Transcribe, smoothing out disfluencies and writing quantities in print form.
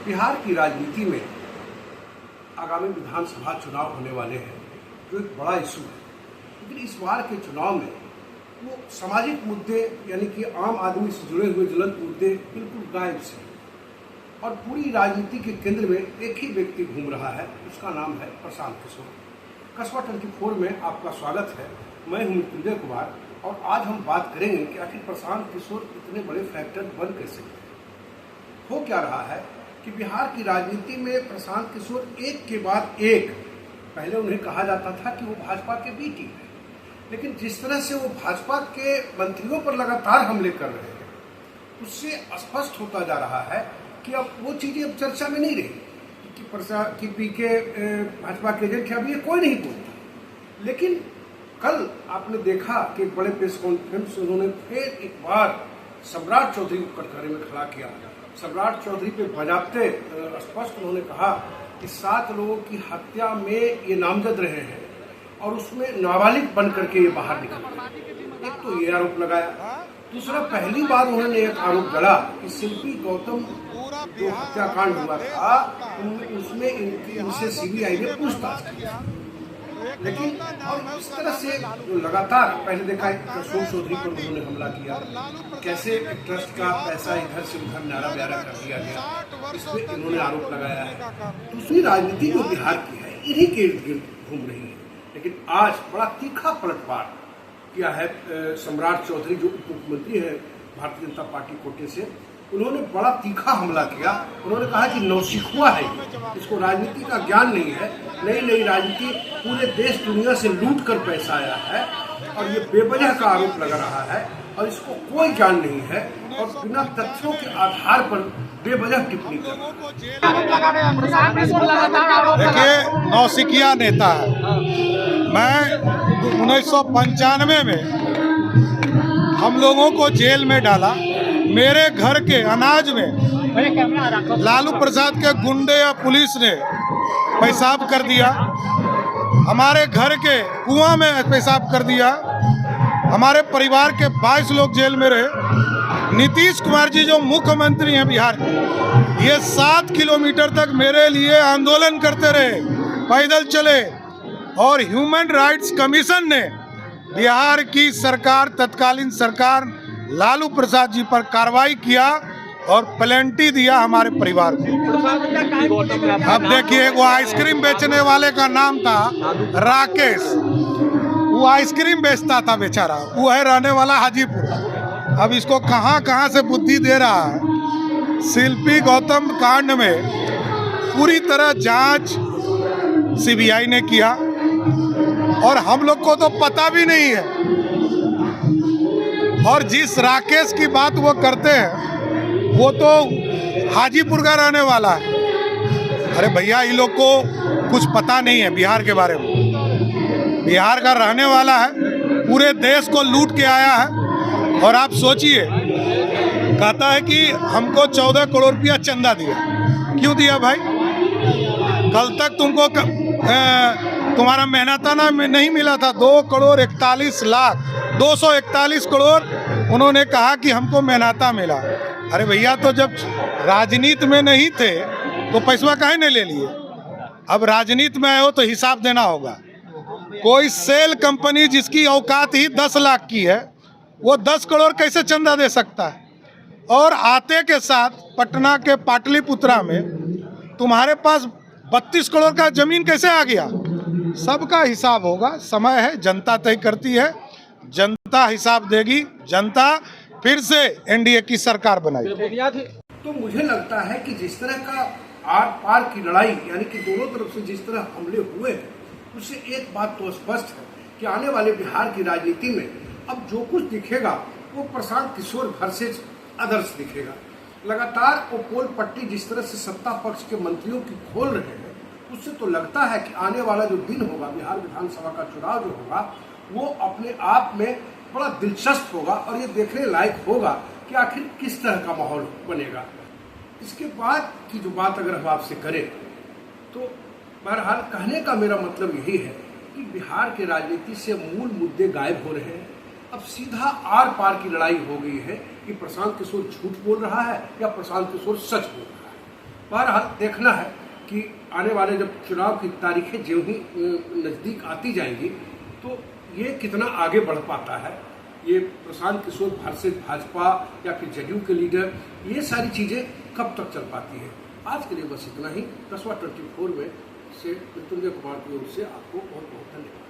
बिहार की राजनीति में आगामी विधानसभा चुनाव होने वाले हैं, जो एक बड़ा इशू है। लेकिन इस बार के चुनाव में वो सामाजिक मुद्दे यानी कि आम आदमी से जुड़े हुए ज्वलंत मुद्दे बिल्कुल गायब से, और पूरी राजनीति के केंद्र में एक ही व्यक्ति घूम रहा है, उसका नाम है प्रशांत किशोर। कस्बा 24 में आपका स्वागत है। मैं हूं मृत्युंजय कुमार और आज हम बात करेंगे कि आखिर प्रशांत किशोर इतने बड़े फैक्टर बन कैसे गए। हो क्या रहा है कि बिहार की राजनीति में प्रशांत किशोर एक के बाद एक, पहले उन्हें कहा जाता था कि वो भाजपा के बी टीम है, लेकिन जिस तरह से वो भाजपा के मंत्रियों पर लगातार हमले कर रहे हैं, उससे स्पष्ट होता जा रहा है कि अब वो चीजें अब चर्चा में नहीं रही कि पीके भाजपा के एजेंट है, अब ये कोई नहीं बोलता। लेकिन कल आपने देखा कि एक बड़े प्रेस कॉन्फ्रेंस उन्होंने फिर एक बार सम्राट चौधरी को कटघरे में खड़ा किया। सम्राट चौधरी पे बजाते स्पष्ट उन्होंने कहा कि 7 लोगों की हत्या में ये नामजद रहे हैं और उसमें नाबालिग बन करके ये बाहर निकल गए। एक तो ये आरोप लगाया। दूसरा, पहली बार उन्होंने एक आरोप गढ़ा कि शिल्पी गौतम जो हत्याकांड हुआ था उसमें इनसे सीबीआई ने पूछताछ की। लेकिन और इस तरह से लगातार पहले देखा अशोक चौधरी पर उन्होंने हमला किया, कैसे एक ट्रस्ट का पैसा इधर से उधर नारा ब्यारा कर दिया गया, इस पर इन्होंने आरोप लगाया है। दूसरी राजनीति जो बिहार की है इन्हीं के इर्द गिर्द घूम रही है। लेकिन आज बड़ा तीखा पलटवार किया है सम्राट चौधरी, जो उप मुख्यमंत्री है भारतीय जनता पार्टी कोटे से। उन्होंने बड़ा तीखा हमला किया। उन्होंने कहा कि नौसिखुआ है, इसको राजनीति का ज्ञान नहीं है, नई राजनीति पूरे देश दुनिया से लूट कर पैसा आया है और ये बेवजह का आरोप लगा रहा है और इसको कोई ज्ञान नहीं है और बिना तथ्यों के आधार पर बेवजह टिप्पणी कर रहा है। देखिए, नौसिखिया नेता है। मैं 1995 में हम लोगों को जेल में डाला। मेरे घर के अनाज में लालू प्रसाद के गुंडे या पुलिस ने पेशाब कर दिया। हमारे घर के कुआं में पेशाब कर दिया। हमारे परिवार के 22 लोग जेल में रहे। नीतीश कुमार जी जो मुख्यमंत्री हैं बिहार के, ये 7 किलोमीटर तक मेरे लिए आंदोलन करते रहे, पैदल चले। और ह्यूमन राइट्स कमीशन ने बिहार की सरकार, तत्कालीन सरकार लालू प्रसाद जी पर कार्रवाई किया और प्लेंटी दिया हमारे परिवार को। अब देखिए, वो आइसक्रीम बेचने वाले का नाम था राकेश, वो आइसक्रीम बेचता था बेचारा, वो है रहने वाला हाजीपुर। अब इसको कहाँ कहाँ से बुद्धि दे रहा है। शिल्पी गौतम कांड में पूरी तरह जांच सीबीआई ने किया और हम लोग को तो पता भी नहीं है। और जिस राकेश की बात वो करते हैं वो तो हाजीपुर का रहने वाला है। अरे भैया, इन लोग को कुछ पता नहीं है बिहार के बारे में। बिहार का रहने वाला है, पूरे देश को लूट के आया है। और आप सोचिए, कहता है कि हमको 14 करोड़ रुपया चंदा दिया। क्यों दिया भाई? कल तक तुमको तुम्हारा मेहनताना में नहीं मिला था 2 करोड़ 41 लाख 241 करोड़। उन्होंने कहा कि हमको मेहनता मिला। अरे भैया, तो जब राजनीति में नहीं थे तो पैसा काहे नहीं ले लिए? अब राजनीति में आए हो तो हिसाब देना होगा। कोई सेल कंपनी जिसकी औकात ही 10 लाख की है, वो 10 करोड़ कैसे चंदा दे सकता है? और आते के साथ पटना के पाटलिपुत्रा में तुम्हारे पास 32 करोड़ का जमीन कैसे आ गया? सबका हिसाब होगा। समय है, जनता तय करती है, जनता हिसाब देगी। जनता फिर से एनडीए की सरकार बनाएगी। तो मुझे लगता है कि जिस तरह का आर पार की लड़ाई, यानी कि दोनों तरफ से जिस तरह हमले हुए हैं, उससे एक बात तो स्पष्ट है कि आने वाले बिहार की राजनीति में अब जो कुछ दिखेगा वो प्रशांत किशोर वर्सेस अदर्स दिखेगा। लगातार वो पोल पट्टी जिस तरह से सत्ता पक्ष के मंत्रियों की खोल रहे हैं, उससे तो लगता है कि आने वाला जो दिन होगा, बिहार विधानसभा का चुनाव जो होगा, वो अपने आप में बड़ा दिलचस्प होगा और ये देखने लायक होगा कि आखिर किस तरह का माहौल बनेगा। इसके बाद की जो बात अगर हम आपसे करें तो बहरहाल कहने का मेरा मतलब यही है कि बिहार के राजनीति से मूल मुद्दे गायब हो रहे हैं। अब सीधा आर पार की लड़ाई हो गई है कि प्रशांत किशोर झूठ बोल रहा है या प्रशांत किशोर सच बोल रहा है। बहरहाल देखना है कि आने वाले जब चुनाव की तारीखें जो ही नज़दीक आती जाएंगी तो ये कितना आगे बढ़ पाता है। ये प्रशांत किशोर वर्सेस भाजपा या फिर जदयू के लीडर, ये सारी चीज़ें कब तक चल पाती है। आज के लिए बस इतना ही। 10वां 24 में से मृत्युंजय कुमार की ओर से आपको बहुत बहुत धन्यवाद।